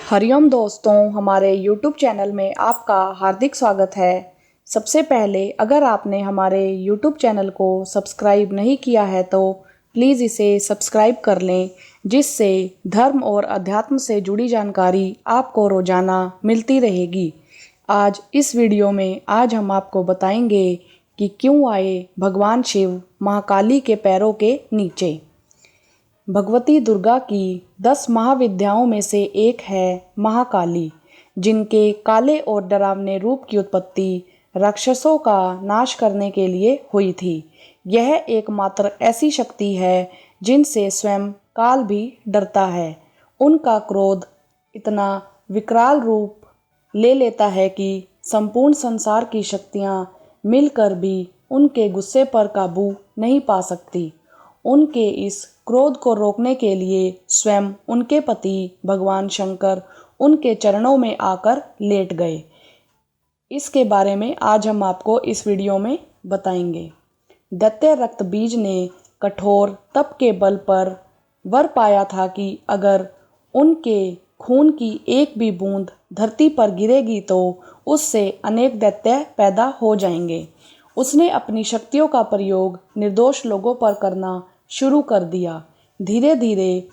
हरिओम दोस्तों, हमारे YouTube channel में आपका हार्दिक स्वागत है। सबसे पहले अगर आपने हमारे YouTube चैनल को सब्सक्राइब नहीं किया है तो प्लीज़ इसे सब्सक्राइब कर लें, जिससे धर्म और अध्यात्म से जुड़ी जानकारी आपको रोज़ाना मिलती रहेगी। आज इस वीडियो में हम आपको बताएंगे कि क्यों आए भगवान शिव महाकाली के पैरों के नीचे। भगवती दुर्गा की 10 महाविद्याओं में से एक है महाकाली, जिनके काले और डरावने रूप की उत्पत्ति राक्षसों का नाश करने के लिए हुई थी। यह एकमात्र ऐसी शक्ति है जिनसे स्वयं काल भी डरता है। उनका क्रोध इतना विकराल रूप ले लेता है कि संपूर्ण संसार की शक्तियाँ मिलकर भी उनके गुस्से पर काबू नहीं पा सकती। उनके इस क्रोध को रोकने के लिए स्वयं उनके पति भगवान शंकर उनके चरणों में आकर लेट गए। इसके बारे में आज हम आपको इस वीडियो में बताएंगे। दैत्य रक्त बीज ने कठोर तप के बल पर वर पाया था कि अगर उनके खून की एक भी बूंद धरती पर गिरेगी तो उससे अनेक दैत्य पैदा हो जाएंगे। उसने अपनी शक्तियों का प्रयोग निर्दोष लोगों पर करना शुरू कर दिया। धीरे धीरे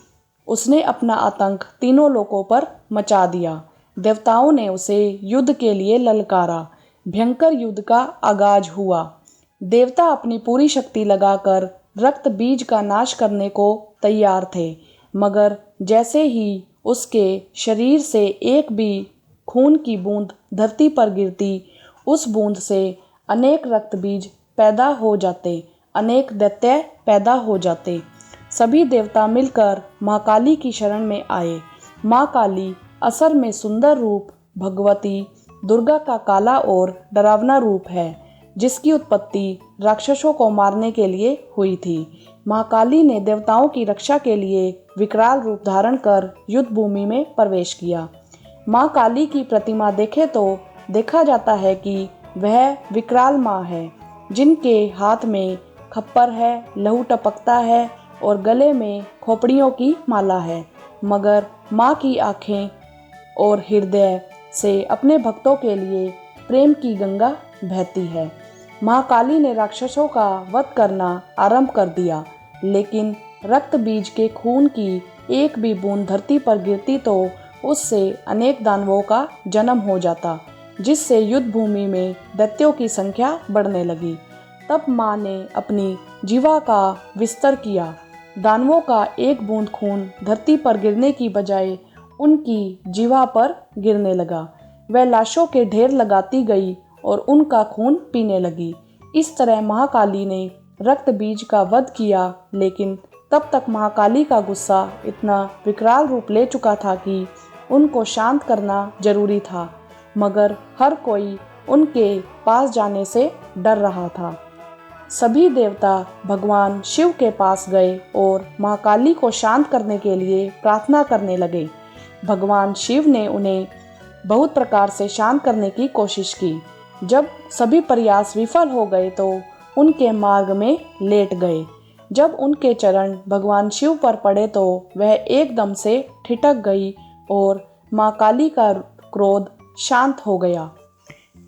उसने अपना आतंक तीनों लोकों पर मचा दिया। देवताओं ने उसे युद्ध के लिए ललकारा। भयंकर युद्ध का आगाज हुआ। देवता अपनी पूरी शक्ति लगाकर रक्त बीज का नाश करने को तैयार थे, मगर जैसे ही उसके शरीर से एक भी खून की बूंद धरती पर गिरती, उस बूंद से अनेक रक्त बीज पैदा हो जाते, अनेक दैत्य पैदा हो जाते। सभी देवता मिलकर माँ काली की शरण में आए। माँ काली असर में सुंदर रूप भगवती दुर्गा का काला और डरावना रूप है, जिसकी उत्पत्ति राक्षसों को मारने के लिए हुई थी। माँ काली ने देवताओं की रक्षा के लिए विकराल रूप धारण कर युद्ध भूमि में प्रवेश किया। माँ काली की प्रतिमा देखे तो देखा जाता है कि वह विकराल माँ है, जिनके हाथ में खप्पर है, लहू टपकता है और गले में खोपड़ियों की माला है, मगर माँ की आँखें और हृदय से अपने भक्तों के लिए प्रेम की गंगा बहती है। माँ काली ने राक्षसों का वध करना आरंभ कर दिया, लेकिन रक्त बीज के खून की एक भी बूंद धरती पर गिरती तो उससे अनेक दानवों का जन्म हो जाता, जिससे युद्ध भूमि में दैत्यों की संख्या बढ़ने लगी। तब माँ ने अपनी जीवा का विस्तार किया। दानवों का एक बूंद खून धरती पर गिरने की बजाय उनकी जीवा पर गिरने लगा। वह लाशों के ढेर लगाती गई और उनका खून पीने लगी। इस तरह महाकाली ने रक्त बीज का वध किया, लेकिन तब तक महाकाली का गुस्सा इतना विकराल रूप ले चुका था कि उनको शांत करना जरूरी था, मगर हर कोई उनके पास जाने से डर रहा था। सभी देवता भगवान शिव के पास गए और महाकाली को शांत करने के लिए प्रार्थना करने लगे। भगवान शिव ने उन्हें बहुत प्रकार से शांत करने की कोशिश की। जब सभी प्रयास विफल हो गए तो उनके मार्ग में लेट गए। जब उनके चरण भगवान शिव पर पड़े तो वह एकदम से ठिठक गई और माँ काली का क्रोध शांत हो गया।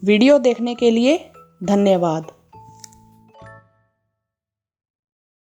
वीडियो देखने के लिए धन्यवाद।